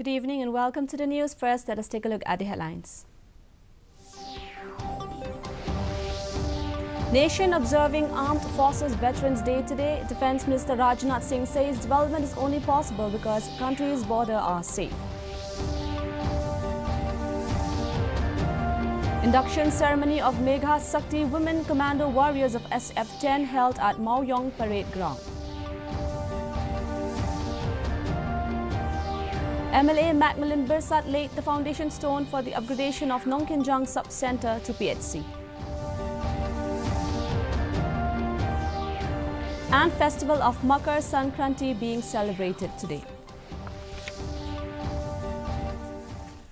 Good evening and welcome to the news. First, let us take a look at the headlines. Nation observing Armed Forces Veterans Day today. Defence Minister Rajnath Singh says development is only possible because country's borders are safe. Induction ceremony of Megha Sakti Women Commando Warriors of SF-10 held at Maoyong Parade Ground. MLA Macmillan Birsat laid the foundation stone for the upgradation of Nongkinjang Sub-Centre to PHC. And Festival of Makar Sankranti being celebrated today.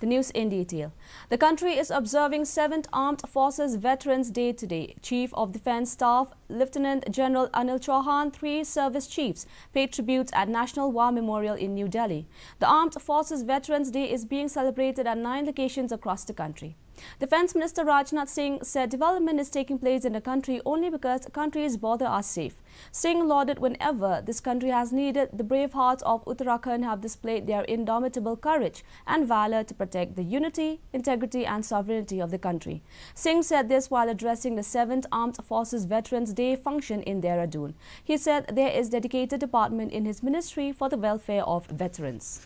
The news in detail. The country is observing 7th Armed Forces Veterans Day today. Chief of Defence Staff Lieutenant General Anil Chauhan, 3 service chiefs paid tributes at National War Memorial in New Delhi. The Armed Forces Veterans Day is being celebrated at 9 locations across the country. Defence Minister Rajnath Singh said development is taking place in the country only because the country's borders are safe. Singh lauded whenever this country has needed, the brave hearts of Uttarakhand have displayed their indomitable courage and valour to protect the unity, integrity and sovereignty of the country. Singh said this while addressing the 7th Armed Forces Veterans Day function in Dehradun. He said there is a dedicated department in his ministry for the welfare of veterans.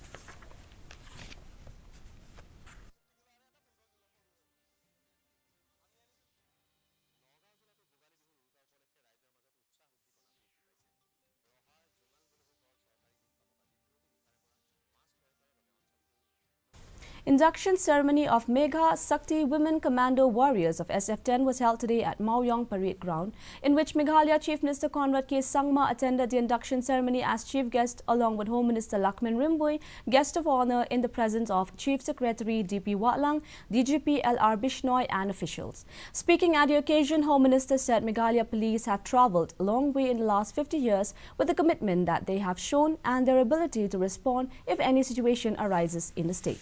Induction ceremony of Megha Sakti Women Commando Warriors of SF-10 was held today at Maoyong Parade Ground, in which Meghalaya Chief Minister Conrad K. Sangma attended the induction ceremony as chief guest along with Home Minister Lakmin Rimboy, guest of honour in the presence of Chief Secretary D.P. Watlang, DGP L.R. Bishnoi and officials. Speaking at the occasion, Home Minister said Meghalaya police have travelled a long way in the last 50 years with the commitment that they have shown and their ability to respond if any situation arises in the state.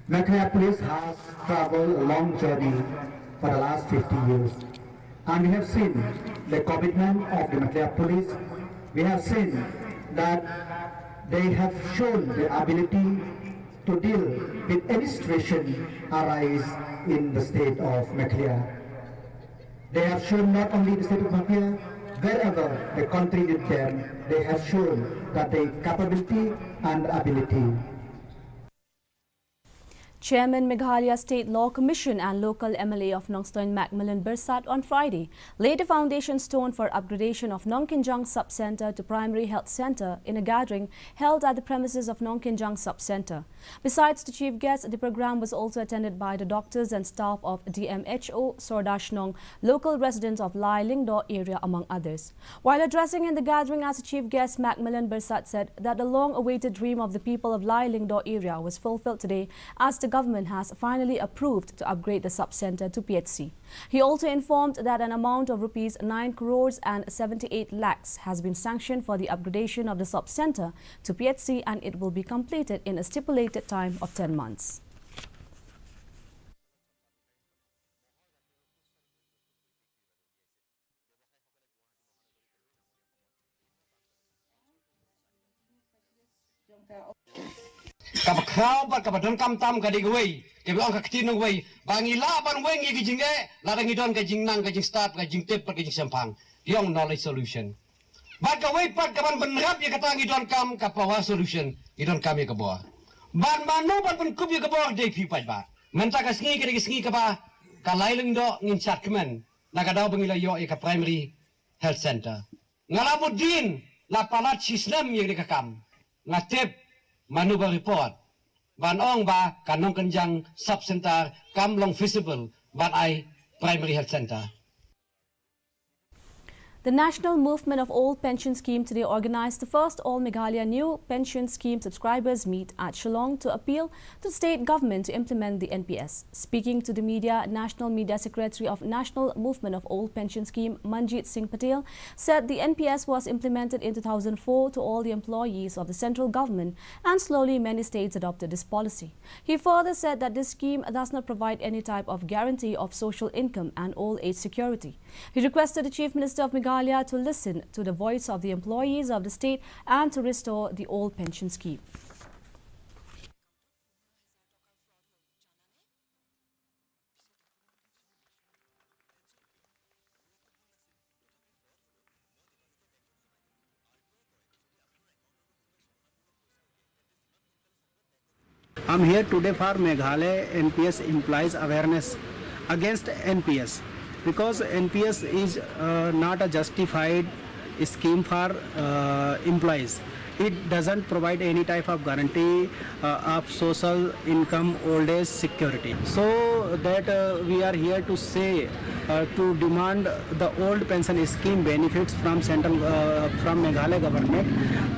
Meghalaya Police has traveled a long journey for the last 50 years. And we have seen the commitment of the Meghalaya Police. We have seen that they have shown the ability to deal with any situation arise in the state of Meghalaya. They have shown not only the state of Meghalaya, wherever the country needs them, they have shown that they capability and ability. Chairman Meghalaya State Law Commission and local MLA of Nongstoin Macmillan Birsat on Friday laid a foundation stone for upgradation of Nongkinjang Sub-Centre to Primary Health Centre in a gathering held at the premises of Nongkinjang Sub-Centre. Besides the chief guest, the program was also attended by the doctors and staff of DMHO, Sordashnong, local residents of Lai Lingdo area among others. While addressing in the gathering as a chief guest, Macmillan Birsat said that the long-awaited dream of the people of Lai Lingdo area was fulfilled today as the government has finally approved to upgrade the sub-centre to PHC. He also informed that an amount of rupees 9 crores and 78 lakhs has been sanctioned for the upgradation of the sub-centre to PHC and it will be completed in a stipulated time of 10 months. Kapakau bat kapadon kam tam kadigway kebilang kaktin ng way bangila ban way ngi gijing la dangi don gijing nang gijing start gijing tip gijing sempang yong knowledge solution bat ka way pat kaban benrap ya kata ngi don kam kapawa solution idon kam ya kabawa ban manu ban pun kup ya kabawa dp pat ba menta ka sngi ka sngi ka ba kalailing do ngin chat kemen nakadaw bangila yo ya ka primary health center ngalabudin la palat system yang dikakam ngatip manu ba report ban ong ba kanong kanjang sub center kam long feasible ban ai primary health center. The National Movement of Old Pension Scheme today organized the first All Meghalaya New Pension Scheme subscribers meet at Shillong to appeal to the state government to implement the NPS. Speaking to the media, National Media Secretary of National Movement of Old Pension Scheme, Manjeet Singh Patel, said the NPS was implemented in 2004 to all the employees of the central government and slowly many states adopted this policy. He further said that this scheme does not provide any type of guarantee of social income and old age security. He requested the Chief Minister of Meghalaya to listen to the voice of the employees of the state and to restore the old pension scheme. I'm here today for Meghalaya NPS implies awareness against NPS because NPS is not a justified scheme for employees. It doesn't provide any type of guarantee of social income, old age security. So that we are here to say to demand the old pension scheme benefits from central from Meghalaya government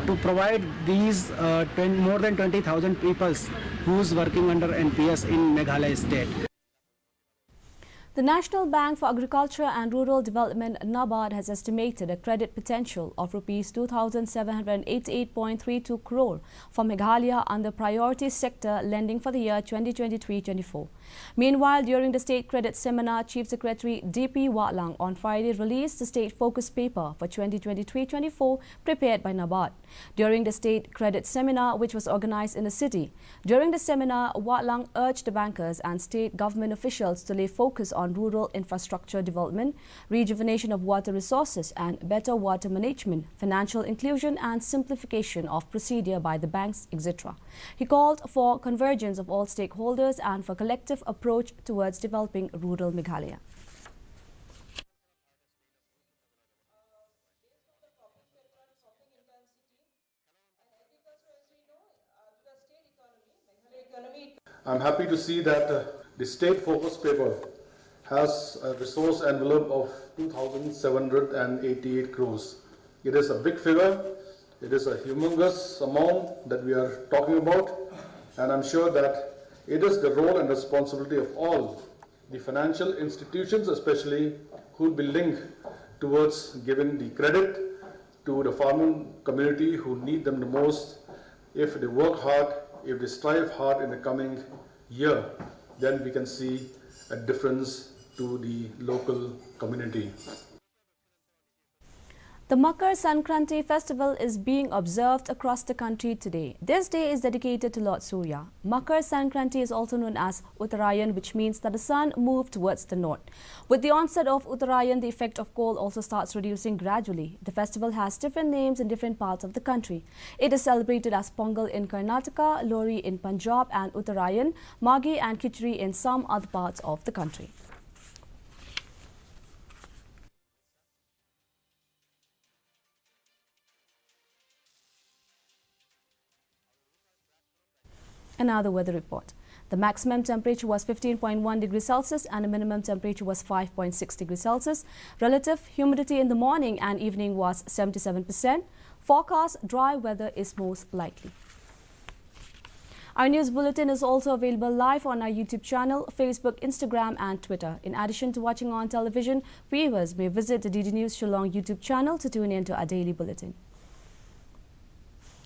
to provide these more than 20,000 people who's working under NPS in Meghalaya state. The National Bank for Agriculture and Rural Development NABARD has estimated a credit potential of Rs 2,788.32 crore for Meghalaya under priority sector lending for the year 2023-24. Meanwhile, during the State Credit Seminar, Chief Secretary D.P. Watlang on Friday released the State Focus Paper for 2023-24 prepared by NABARD. During the State Credit Seminar, which was organized in the city, during the seminar, Watlang urged the bankers and state government officials to lay focus on rural infrastructure development, rejuvenation of water resources and better water management, financial inclusion and simplification of procedure by the banks, etc. He called for convergence of all stakeholders and for collective approach towards developing rural Meghalaya. I'm happy to see that the state focus paper has a resource envelope of 2,788 crores. It is a big figure. It is a humongous amount that we are talking about, and I'm sure that it is the role and responsibility of all the financial institutions, especially, who will be linked towards giving the credit to the farming community who need them the most. If they work hard, if they strive hard in the coming year, then we can see a difference to the local community. The Makar Sankranti festival is being observed across the country today. This day is dedicated to Lord Surya. Makar Sankranti is also known as Uttarayan, which means that the sun moved towards the north. With the onset of Uttarayan, the effect of cold also starts reducing gradually. The festival has different names in different parts of the country. It is celebrated as Pongal in Karnataka, Lori in Punjab and Uttarayan, Maghi and Khichdi in some other parts of the country. Another weather report. The maximum temperature was 15.1 degrees Celsius and the minimum temperature was 5.6 degrees Celsius. Relative humidity in the morning and evening was 77%. Forecast dry weather is most likely. Our news bulletin is also available live on our YouTube channel, Facebook, Instagram and Twitter. In addition to watching on television, viewers may visit the DD News Shillong YouTube channel to tune in to our daily bulletin.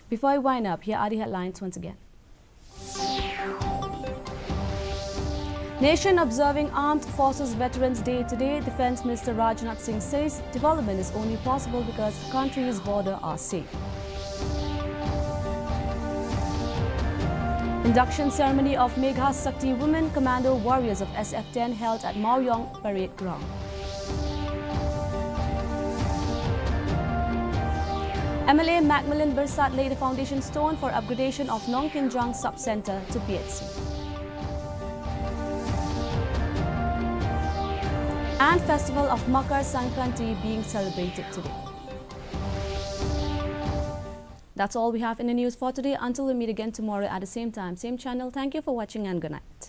Before I wind up, here are the headlines once again. Nation observing Armed Forces Veterans Day today. Defence Minister Rajnath Singh says development is only possible because country's borders are safe. Induction ceremony of Megha Sakti Women Commando Warriors of SF-10 held at Maoyong Parade Ground. MLA Macmillan Bersat laid a foundation stone for upgradation of Nong Kinjang Sub-Centre to PHC. And Festival of Makar Sankranti being celebrated today. That's all we have in the news for today. Until we meet again tomorrow at the same time, same channel. Thank you for watching and good night.